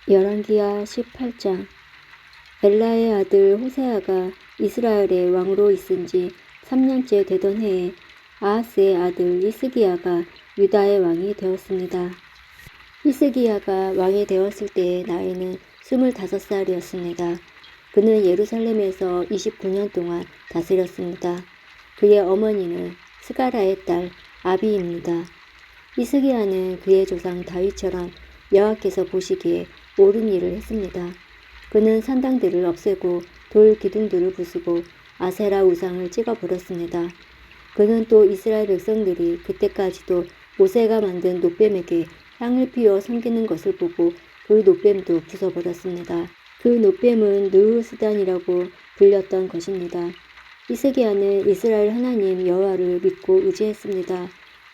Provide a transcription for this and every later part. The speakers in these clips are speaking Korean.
열왕기하 18장. 엘라의 아들 호세아가 이스라엘의 왕으로 있은 지 3년째 되던 해에 아하스의 아들 히스기야가 유다의 왕이 되었습니다. 히스기야가 왕이 되었을 때의 나이는 25살이었습니다. 그는 예루살렘에서 29년 동안 다스렸습니다. 그의 어머니는 스가라의 딸 아비입니다. 히스기야는 그의 조상 다윗처럼 여호와께서 보시기에 옳은 일을 했습니다. 그는 산당들을 없애고 돌 기둥들을 부수고 아세라 우상을 찍어버렸습니다. 그는 또 이스라엘 백성들이 그때까지도 모세가 만든 노뱀에게 향을 피워 섬기는 것을 보고 그 노뱀도 부숴버렸습니다. 그 노뱀은 느흐스단이라고 불렸던 것입니다. 히스기야는 이스라엘 하나님 여호와를 믿고 의지했습니다.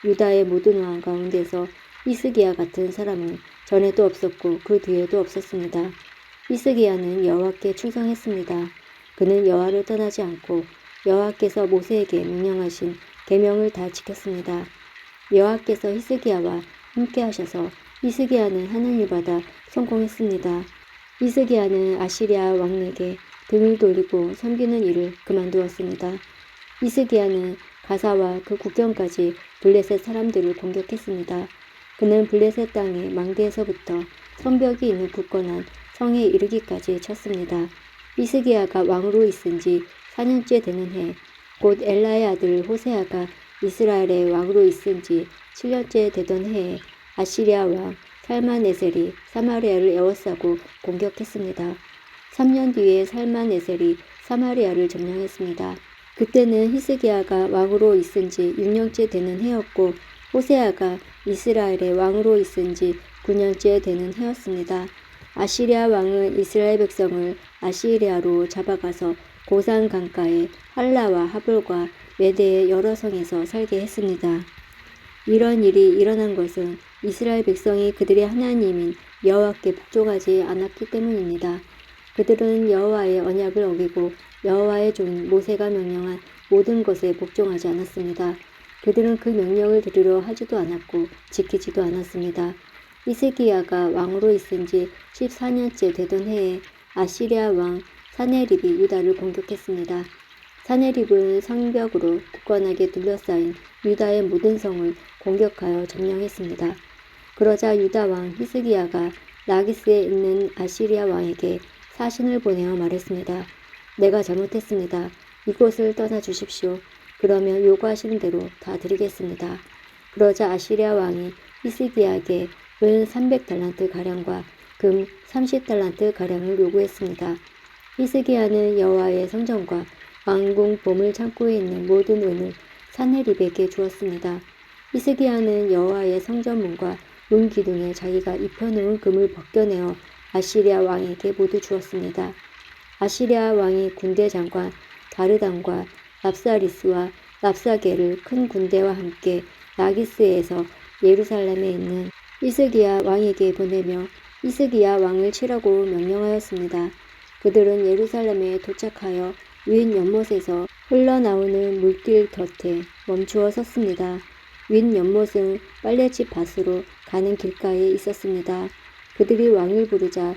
유다의 모든 왕 가운데서 히스기야 같은 사람은 전에도 없었고 그 뒤에도 없었습니다. 히스기야는 여호와께 충성했습니다. 그는 여호와를 떠나지 않고 여호와께서 모세에게 명령하신 계명을 다 지켰습니다. 여호와께서 히스기야와 함께 하셔서 히스기야는 하나님을 받아 성공했습니다. 히스기야는 아시리아 왕에게 등을 돌리고 섬기는 일을 그만두었습니다. 히스기야는 가사와 그 국경까지 블레셋 사람들을 공격했습니다. 그는 블레셋 땅의 망대에서부터 성벽이 있는 굳건한 성에 이르기까지 쳤습니다. 히스기야가 왕으로 있은 지 4년째 되는 해, 곧 엘라의 아들 호세아가 이스라엘의 왕으로 있은 지 7년째 되던 해에 아시리아 왕 살만에셀이 사마리아를 에워싸고 공격했습니다. 3년 뒤에 살만에셀이 사마리아를 점령했습니다. 그때는 히스기야가 왕으로 있은 지 6년째 되는 해였고 호세아가 이스라엘의 왕으로 있은 지 9년째 되는 해였습니다. 아시리아 왕은 이스라엘 백성을 아시리아로 잡아가서 고산 강가의 할라와 하볼과 메대의 여러 성에서 살게 했습니다. 이런 일이 일어난 것은 이스라엘 백성이 그들의 하나님인 여호와께 복종하지 않았기 때문입니다. 그들은 여호와의 언약을 어기고 여호와의 종 모세가 명령한 모든 것에 복종하지 않았습니다. 그들은 그 명령을 들으려 하지도 않았고 지키지도 않았습니다. 히스기야가 왕으로 있은 지 14년째 되던 해에 아시리아 왕 사네립이 유다를 공격했습니다. 사네립은 성벽으로 굳건하게 둘러싸인 유다의 모든 성을 공격하여 점령했습니다. 그러자 유다 왕 히스기야가 라기스에 있는 아시리아 왕에게 사신을 보내어 말했습니다. 내가 잘못했습니다. 이곳을 떠나 주십시오. 그러면 요구하시는 대로 다 드리겠습니다. 그러자 아시리아 왕이 히스기야에게 은 300달란트 가량과 금 30달란트 가량을 요구했습니다. 히스기야는 여호와의 성전과 왕궁 보물 창고에 있는 모든 은을 사네립에게 주었습니다. 히스기야는 여호와의 성전문과 문 기둥에 자기가 입혀놓은 금을 벗겨내어 아시리아 왕에게 모두 주었습니다. 아시리아 왕이 군대 장관 다르단과 랍사리스와 랍사게를 큰 군대와 함께 라기스에서 예루살렘에 있는 히스기야 왕에게 보내며 히스기야 왕을 치라고 명령하였습니다. 그들은 예루살렘에 도착하여 윗 연못에서 흘러나오는 물길 곁에 멈추어 섰습니다. 윗 연못은 빨래집 밭으로 가는 길가에 있었습니다. 그들이 왕을 부르자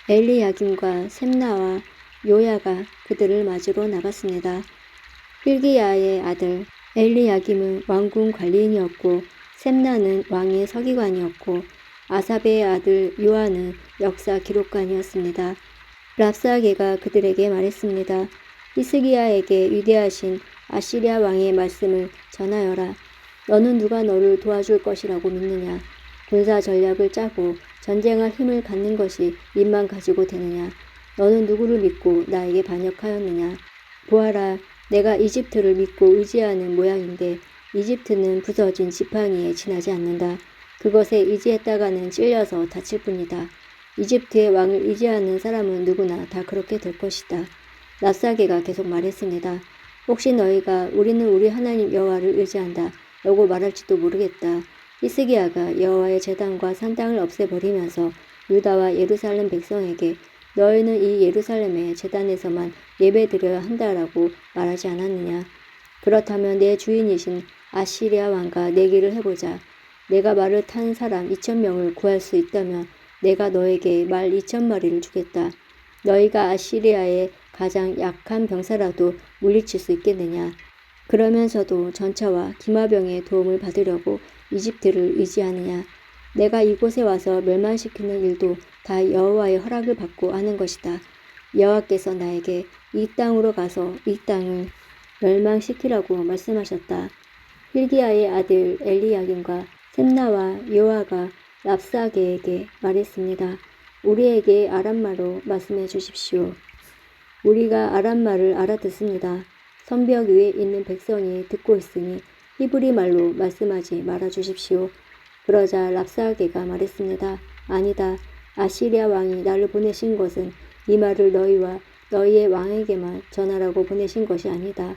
엘리야김과 셈나와 요야가 그들을 맞으러 나갔습니다. hil기야의 아들 엘리야김은 왕궁 관리인이었고 셈나는 왕의 서기관이었고 아삽의 아들 요아는 역사 기록관이었습니다. 랍사게가 그들에게 말했습니다. 히스기야에게 위대하신 아시리아 왕의 말씀을 전하여라. 너는 누가 너를 도와줄 것이라고 믿느냐? 군사 전략을 짜고 전쟁할 힘을 갖는 것이 입만 가지고 되느냐? 너는 누구를 믿고 나에게 반역하였느냐? 보아라, 내가 이집트를 믿고 의지하는 모양인데 이집트는 부서진 지팡이에 지나지 않는다. 그것에 의지했다가는 찔려서 다칠 뿐이다. 이집트의 왕을 의지하는 사람은 누구나 다 그렇게 될 것이다. 랍사게가 계속 말했습니다. 혹시 너희가 우리는 우리 하나님 여호와를 의지한다 라고 말할지도 모르겠다. 히스기야가 여호와의 제단과 산당을 없애버리면서 유다와 예루살렘 백성에게 너희는 이 예루살렘의 제단에서만 예배드려야 한다라고 말하지 않았느냐. 그렇다면 내 주인이신 아시리아 왕과 내기를 해보자. 내가 말을 탄 사람 2,000명을 구할 수 있다면 내가 너에게 말 2,000마리를 주겠다. 너희가 아시리아의 가장 약한 병사라도 물리칠 수 있겠느냐? 그러면서도 전차와 기마병의 도움을 받으려고 이집트를 의지하느냐? 내가 이곳에 와서 멸망시키는 일도 다 여호와의 허락을 받고 하는 것이다. 여호와께서 나에게 이 땅으로 가서 이 땅을 멸망시키라고 말씀하셨다. hil기야의 아들 엘리야김과 셈나와 요아가 랍사게에게 말했습니다. 우리에게 아람말로 말씀해 주십시오. 우리가 아람말을 알아듣습니다. 성벽 위에 있는 백성이 듣고 있으니 히브리 말로 말씀하지 말아 주십시오. 그러자 랍사게가 말했습니다. 아니다. 아시리아 왕이 나를 보내신 것은 이 말을 너희와 너희의 왕에게만 전하라고 보내신 것이 아니다.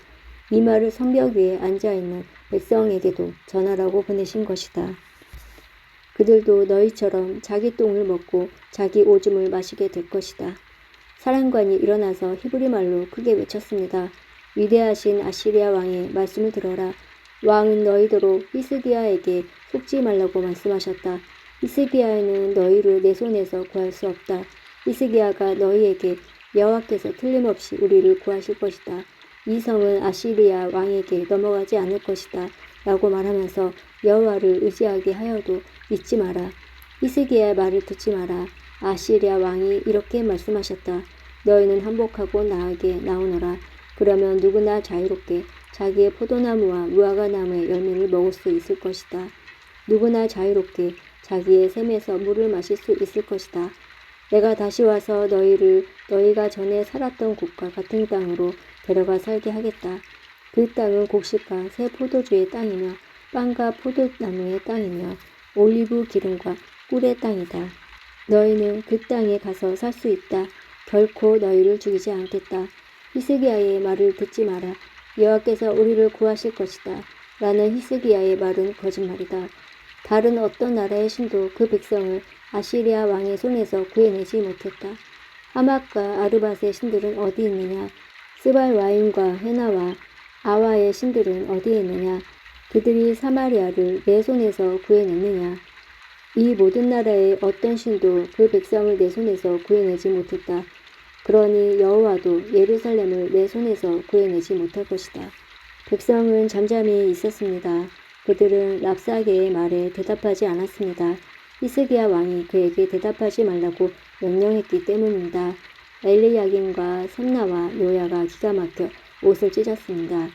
이 말을 성벽 위에 앉아있는 백성에게도 전하라고 보내신 것이다. 그들도 너희처럼 자기 똥을 먹고 자기 오줌을 마시게 될 것이다. 사령관이 일어나서 히브리 말로 크게 외쳤습니다. 위대하신 아시리아 왕의 말씀을 들어라. 왕은 너희더러 히스기야에게 속지 말라고 말씀하셨다. 히스기야는 너희를 내 손에서 구할 수 없다. 히스기야가 너희에게 여호와께서 틀림없이 우리를 구하실 것이다. 이 성은 아시리아 왕에게 넘어가지 않을 것이다. 라고 말하면서 여호와를 의지하게 하여도 믿지 마라. 히스기야의 말을 듣지 마라. 아시리아 왕이 이렇게 말씀하셨다. 너희는 항복하고 나에게 나오너라. 그러면 누구나 자유롭게 자기의 포도나무와 무화과나무의 열매를 먹을 수 있을 것이다. 누구나 자유롭게 자기의 샘에서 물을 마실 수 있을 것이다. 내가 다시 와서 너희를 너희가 전에 살았던 곳과 같은 땅으로 데려가 살게 하겠다. 그 땅은 곡식과 새 포도주의 땅이며 빵과 포도나무의 땅이며 올리브 기름과 꿀의 땅이다. 너희는 그 땅에 가서 살 수 있다. 결코 너희를 죽이지 않겠다. 히스기야의 말을 듣지 마라. 여호와께서 우리를 구하실 것이다. 라는 히스기야의 말은 거짓말이다. 다른 어떤 나라의 신도 그 백성을 아시리아 왕의 손에서 구해내지 못했다. 하맛과 아르밧의 신들은 어디 있느냐? 스발 와임과 헤나와 아와의 신들은 어디에 있느냐? 그들이 사마리아를 내 손에서 구해냈느냐? 이 모든 나라의 어떤 신도 그 백성을 내 손에서 구해내지 못했다. 그러니 여호와도 예루살렘을 내 손에서 구해내지 못할 것이다. 백성은 잠잠히 있었습니다. 그들은 랍사게의 말에 대답하지 않았습니다. 히스기야 왕이 그에게 대답하지 말라고 명령했기 때문입니다. 엘리야김과 셈나와 요야가 기가 막혀 옷을 찢었습니다.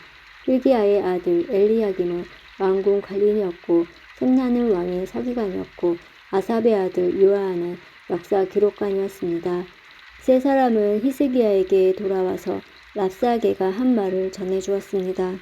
hil기야의 아들 엘리야김은 왕궁 관리인이었고 셈나는 왕의 서기관이었고 아삽의 아들 요아는 역사 기록관이었습니다. 세 사람은 히스기야에게 돌아와서 랍사게가 한 말을 전해주었습니다.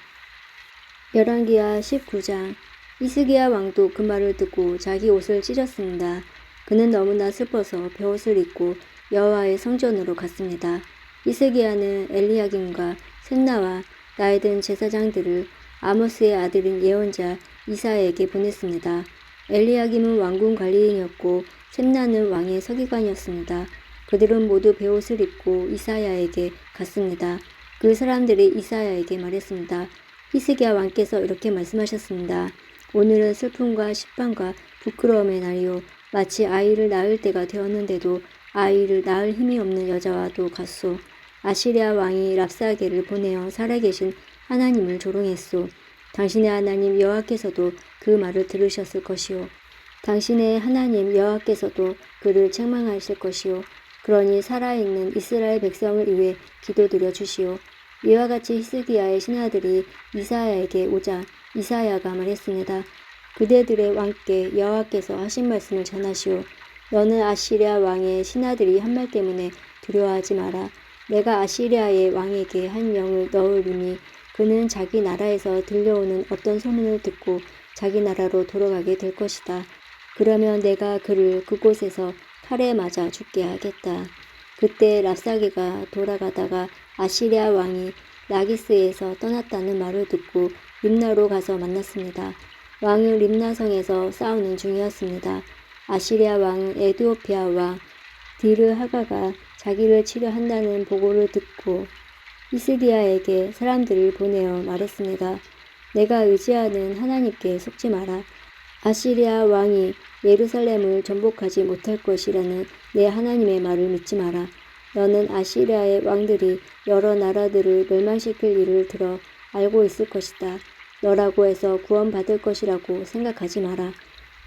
열왕기하 19장. 히스기야 왕도 그 말을 듣고 자기 옷을 찢었습니다. 그는 너무나 슬퍼서 베옷을 입고 여호와의 성전으로 갔습니다. 히스기야는 엘리야김과 셈나와 나이든 제사장들을 아모스의 아들인 예언자 이사야에게 보냈습니다. 엘리야김은 왕궁 관리인이었고 셈나는 왕의 서기관이었습니다. 그들은 모두 베옷을 입고 이사야에게 갔습니다. 그 사람들이 이사야에게 말했습니다. 히스기야 왕께서 이렇게 말씀하셨습니다. 오늘은 슬픔과 시pan과 부끄러움의 날이요. 마치 아이를 낳을 때가 되었는데도 아이를 낳을 힘이 없는 여자와도 같소. 아시리아 왕이 랍사게를 보내어 살아계신 하나님을 조롱했소. 당신의 하나님 여호와께서도 그 말을 들으셨을 것이요. 당신의 하나님 여호와께서도 그를 책망하실 것이요. 그러니 살아있는 이스라엘 백성을 위해 기도드려 주시오. 이와 같이 히스기야의 신하들이 이사야에게 오자 이사야가 말했습니다. 그대들의 왕께 여호와께서 하신 말씀을 전하시오. 너는 아시리아 왕의 신하들이 한 말 때문에 두려워하지 마라. 내가 아시리아의 왕에게 한 영을 넣으리니 그는 자기 나라에서 들려오는 어떤 소문을 듣고 자기 나라로 돌아가게 될 것이다. 그러면 내가 그를 그곳에서 칼에 맞아 죽게 하겠다. 그때 랍사게가 돌아가다가 아시리아 왕이 라기스에서 떠났다는 말을 듣고 림나로 가서 만났습니다. 왕은 림나성에서 싸우는 중이었습니다. 아시리아 왕은 에디오피아 왕 디르하가가 자기를 치려 한다는 보고를 듣고 히스기야에게 사람들을 보내어 말했습니다. 내가 의지하는 하나님께 속지 마라. 아시리아 왕이 예루살렘을 정복하지 못할 것이라는 내 하나님의 말을 믿지 마라. 너는 아시리아의 왕들이 여러 나라들을 멸망시킬 일을 들어 알고 있을 것이다. 너라고 해서 구원받을 것이라고 생각하지 마라.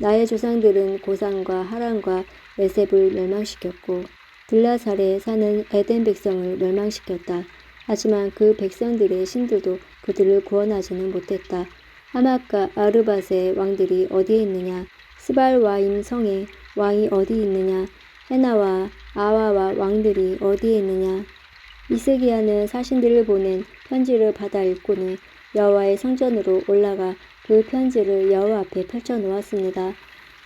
나의 조상들은 고산과 하란과 레셉을 멸망시켰고 들라살에 사는 에덴 백성을 멸망시켰다. 하지만 그 백성들의 신들도 그들을 구원하지는 못했다. 하맛과 아르밧의 왕들이 어디에 있느냐? 스발와임 성의 왕이 어디 있느냐? 헤나와 아와와 왕들이 어디에 있느냐? 히스기야는 사신들을 보낸 편지를 받아 읽고는 여호와의 성전으로 올라가 그 편지를 여호와 앞에 펼쳐 놓았습니다.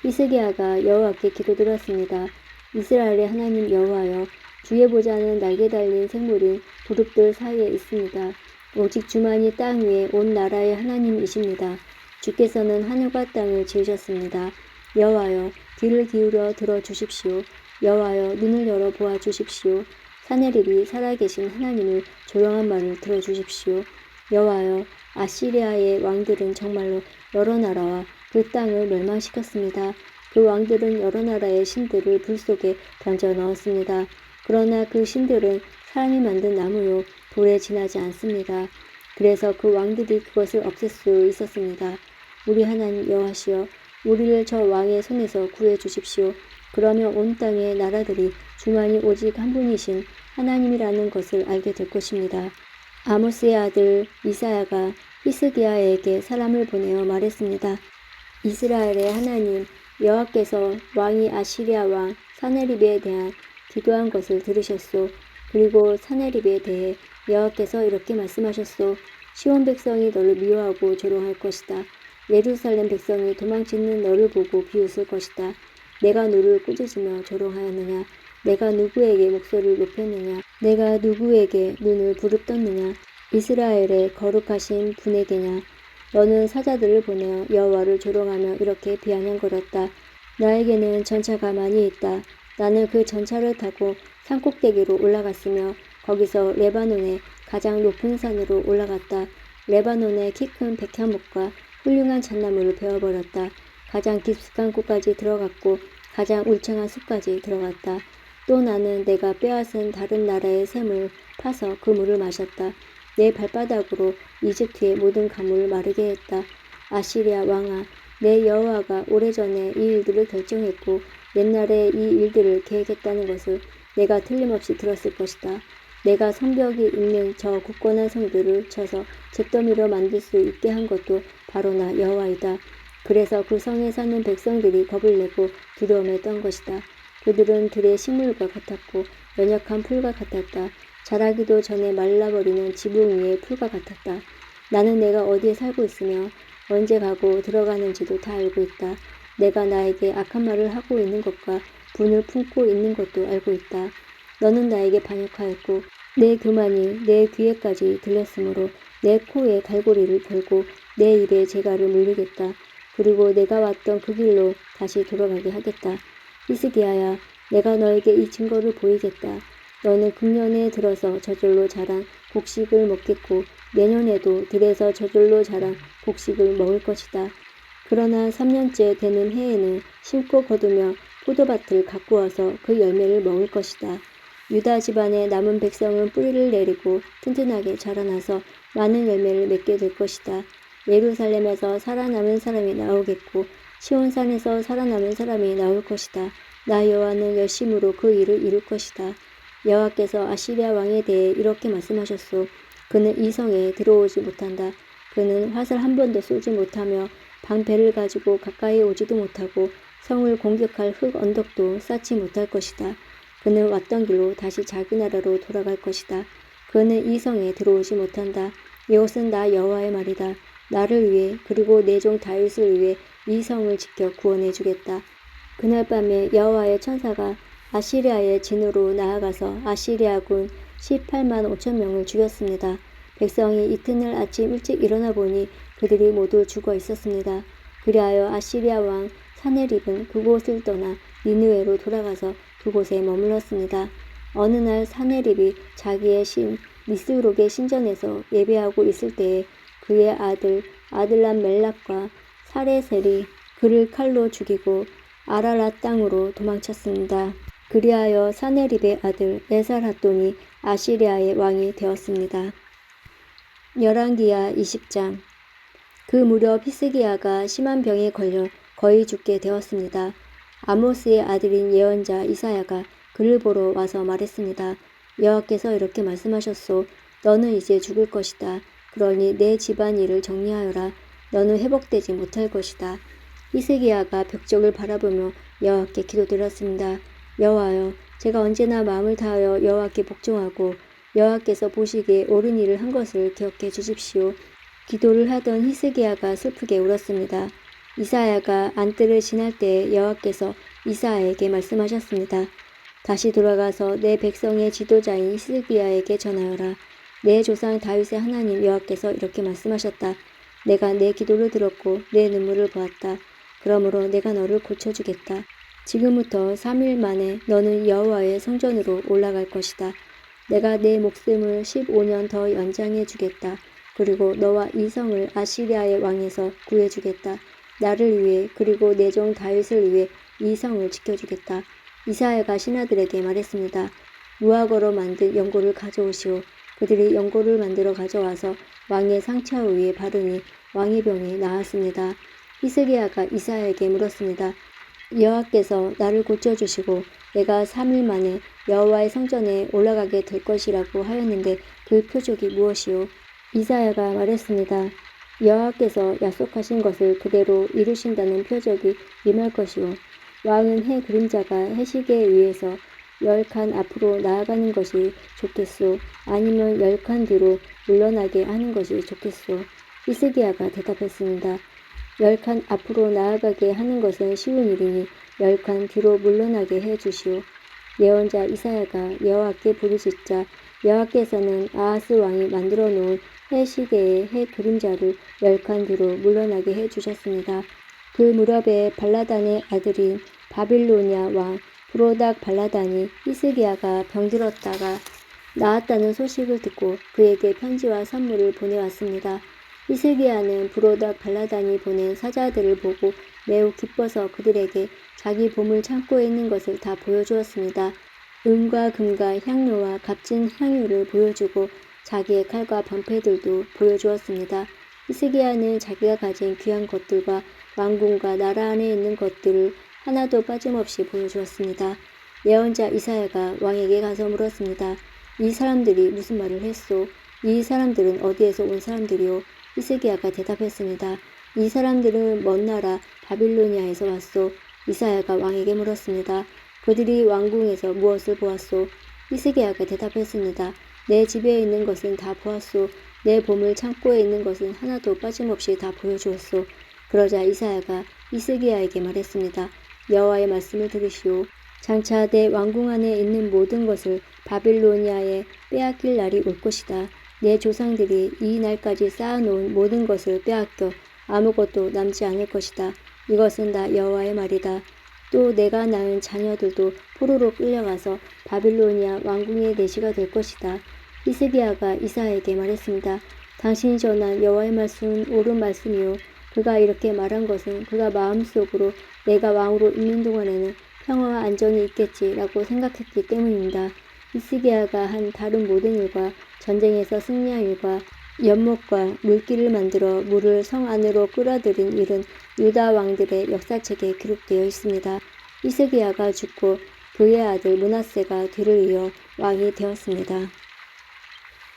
히스기야가 여호와께 기도드렸습니다. 이스라엘의 하나님 여호와여, 주의 보좌는 날개 달린 생물인 부릅들 사이에 있습니다. 오직 주만이 땅 위에 온 나라의 하나님이십니다. 주께서는 하늘과 땅을 지으셨습니다. 여호와여, 귀를 기울여 들어주십시오. 여호와여, 눈을 열어 보아주십시오. 사내립이 살아계신 하나님을 조용한 말을 들어주십시오. 여호와여, 아시리아의 왕들은 정말로 여러 나라와 그 땅을 멸망시켰습니다. 그 왕들은 여러 나라의 신들을 불 속에 던져 넣었습니다. 그러나 그 신들은 사람이 만든 나무요 돌에 지나지 않습니다. 그래서 그 왕들이 그것을 없앨 수 있었습니다. 우리 하나님 여호와시여, 우리를 저 왕의 손에서 구해 주십시오. 그러면 온 땅의 나라들이 주만이 오직 한 분이신 하나님이라는 것을 알게 될 것입니다. 아모스의 아들 이사야가 히스기야에게 사람을 보내어 말했습니다. 이스라엘의 하나님 여호와께서 왕이 아시리아 왕 사네립에 대한 기도한 것을 들으셨소. 그리고 사네립에 대해 여호와께서 이렇게 말씀하셨소. 시온 백성이 너를 미워하고 조롱할 것이다. 예루살렘 백성이 도망치는 너를 보고 비웃을 것이다. 내가 너를 꾸짖으며 조롱하였느냐? 내가 누구에게 목소리를 높였느냐? 내가 누구에게 눈을 부릅떴느냐? 이스라엘의 거룩하신 분에게냐? 너는 사자들을 보내어 여호와를 조롱하며 이렇게 비아냥거렸다. 나에게는 전차가 많이 있다. 나는 그 전차를 타고 산꼭대기로 올라갔으며 거기서 레바논의 가장 높은 산으로 올라갔다. 레바논의 키 큰 백향목과 훌륭한 잣나무를 베어버렸다. 가장 깊숙한 곳까지 들어갔고 가장 울창한 숲까지 들어갔다. 또 나는 내가 빼앗은 다른 나라의 샘을 파서 그 물을 마셨다. 내 발바닥으로 이집트의 모든 가물을 마르게 했다. 아시리아 왕아, 내 여호와가 오래전에 이 일들을 결정했고 옛날에 이 일들을 계획했다는 것을 내가 틀림없이 들었을 것이다. 내가 성벽이 있는 저 굳건한 성들을 쳐서 잿더미로 만들 수 있게 한 것도 바로 나 여호와이다. 그래서 그 성에 사는 백성들이 겁을 내고 두려움에 떤 것이다. 그들은 들의 식물과 같았고 연약한 풀과 같았다. 자라기도 전에 말라버리는 지붕 위의 풀과 같았다. 나는 내가 어디에 살고 있으며 언제 가고 들어가는지도 다 알고 있다. 내가 나에게 악한 말을 하고 있는 것과 분을 품고 있는 것도 알고 있다. 너는 나에게 반역하였고 내 교만이 내 귀에까지 들렸으므로 내 코에 갈고리를 걸고 내 입에 재갈을 물리겠다. 그리고 내가 왔던 그 길로 다시 돌아가게 하겠다. 히스기야야, 내가 너에게 이 증거를 보이겠다. 너는 금년에 들어서 저절로 자란 곡식을 먹겠고 내년에도 들에서 저절로 자란 곡식을 먹을 것이다. 그러나 3년째 되는 해에는 심고 거두며 포도밭을 가꾸어서 그 열매를 먹을 것이다. 유다 집안의 남은 백성은 뿌리를 내리고 튼튼하게 자라나서 많은 열매를 맺게 될 것이다. 예루살렘에서 살아남은 사람이 나오겠고 시온산에서 살아남은 사람이 나올 것이다. 나 여호와는 열심으로 그 일을 이룰 것이다. 여호와께서 아시리아 왕에 대해 이렇게 말씀하셨소. 그는 이 성에 들어오지 못한다. 그는 화살 한 번도 쏘지 못하며 방패를 가지고 가까이 오지도 못하고 성을 공격할 흙 언덕도 쌓지 못할 것이다. 그는 왔던 길로 다시 자기 나라로 돌아갈 것이다. 그는 이 성에 들어오지 못한다. 이것은 나 여호와의 말이다. 나를 위해 그리고 내 종 다윗을 위해 이 성을 지켜 구원해 주겠다. 그날 밤에 여호와의 천사가 아시리아의 진으로 나아가서 아시리아군 18만 5천 명을 죽였습니다. 백성이 이튿날 아침 일찍 일어나 보니 그들이 모두 죽어 있었습니다. 그리하여 아시리아 왕 사네립은 그곳을 떠나 니느웨로 돌아가서 그곳에 머물렀습니다. 어느 날 사네립이 자기의 신 니스록의 신전에서 예배하고 있을 때에 그의 아들 아들람 멜락과 사레셀이 그를 칼로 죽이고 아라랏 땅으로 도망쳤습니다. 그리하여 사네립의 아들 에살핫돈이 아시리아의 왕이 되었습니다. 열왕기하 20장. 그 무렵 히스기야가 심한 병에 걸려 거의 죽게 되었습니다. 아모스의 아들인 예언자 이사야가 그를 보러 와서 말했습니다. 여호와께서 이렇게 말씀하셨소. 너는 이제 죽을 것이다. 그러니 내 집안 일을 정리하여라. 너는 회복되지 못할 것이다. 히스기야가 벽적을 바라보며 여호와께 기도드렸습니다. 여호와여, 제가 언제나 마음을 다하여 여호와께 복종하고 여호와께서 보시기에 옳은 일을 한 것을 기억해 주십시오. 기도를 하던 히스기야가 슬프게 울었습니다. 이사야가 안뜰을 지날 때에 여호와께서 이사야에게 말씀하셨습니다. 다시 돌아가서 내 백성의 지도자인 히스기야에게 전하여라. 내 조상 다윗의 하나님 여호와께서 이렇게 말씀하셨다. 내가 내 기도를 들었고 내 눈물을 보았다. 그러므로 내가 너를 고쳐주겠다. 지금부터 3일 만에 너는 여호와의 성전으로 올라갈 것이다. 내가 내 목숨을 15년 더 연장해 주겠다. 그리고 너와 이 성을 아시리아의 왕에서 구해주겠다. 나를 위해 그리고 내 종 다윗을 위해 이 성을 지켜주겠다. 이사야가 신하들에게 말했습니다. 무화과로 만든 연고를 가져오시오. 그들이 연고를 만들어 가져와서 왕의 상처 위에 바르니 왕의 병이 나았습니다. 히스기야가 이사야에게 물었습니다. 여호와께서 나를 고쳐주시고 내가 3일 만에 여호와의 성전에 올라가게 될 것이라고 하였는데 그 표적이 무엇이오? 이사야가 말했습니다. 여호와께서 약속하신 것을 그대로 이루신다는 표적이 임할 것이오. 왕은 해 그림자가 해시계에 의해서 10칸 앞으로 나아가는 것이 좋겠소. 아니면 10칸 뒤로 물러나게 하는 것이 좋겠소. 히스기야가 대답했습니다. 10칸 앞으로 나아가게 하는 것은 쉬운 일이니 10칸 뒤로 물러나게 해 주시오. 예언자 이사야가 여호와께 부르짖자 여호와께서는 아하스 왕이 만들어 놓은 해 시계의 해 그림자를 10칸 뒤로 물러나게 해 주셨습니다. 그 무렵에 발라단의 아들인 바빌로니아 왕 브로닥 발라단이 히스기야가 병들었다가 나았다는 소식을 듣고 그에게 편지와 선물을 보내왔습니다. 히스기야는 브로닥 발라단이 보낸 사자들을 보고 매우 기뻐서 그들에게 자기 보물 창고에 있는 것을 다 보여주었습니다. 은과 금과 향료와 값진 향유를 보여주고 자기의 칼과 방패들도 보여주었습니다. 히스기야는 자기가 가진 귀한 것들과 왕궁과 나라 안에 있는 것들을 하나도 빠짐없이 보여주었습니다. 예언자 이사야가 왕에게 가서 물었습니다. 이 사람들이 무슨 말을 했소? 이 사람들은 어디에서 온 사람들이오? 히스기야가 대답했습니다. 이 사람들은 먼 나라 바빌로니아에서 왔소. 이사야가 왕에게 물었습니다. 그들이 왕궁에서 무엇을 보았소? 히스기야가 대답했습니다. 내 집에 있는 것은 다 보았소. 내 보물 창고에 있는 것은 하나도 빠짐없이 다 보여주었소. 그러자 이사야가 히스기야에게 말했습니다. 여호와의 말씀을 들으시오. 장차 내 왕궁 안에 있는 모든 것을 바빌로니아에 빼앗길 날이 올 것이다. 내 조상들이 이 날까지 쌓아놓은 모든 것을 빼앗겨 아무것도 남지 않을 것이다. 이것은 다 여호와의 말이다. 또 내가 낳은 자녀들도 포로로 끌려가서 바빌로니아 왕궁의 내시가 될 것이다. 히스기야가 이사야에게 말했습니다. 당신이 전한 여호와의 말씀은 옳은 말씀이요. 그가 이렇게 말한 것은 그가 마음속으로 내가 왕으로 있는 동안에는 평화와 안전이 있겠지라고 생각했기 때문입니다. 히스기야가 한 다른 모든 일과 전쟁에서 승리한 일과 연못과 물길을 만들어 물을 성 안으로 끌어들인 일은 유다 왕들의 역사책에 기록되어 있습니다. 히스기야가 죽고 그의 아들 므낫세가 뒤를 이어 왕이 되었습니다.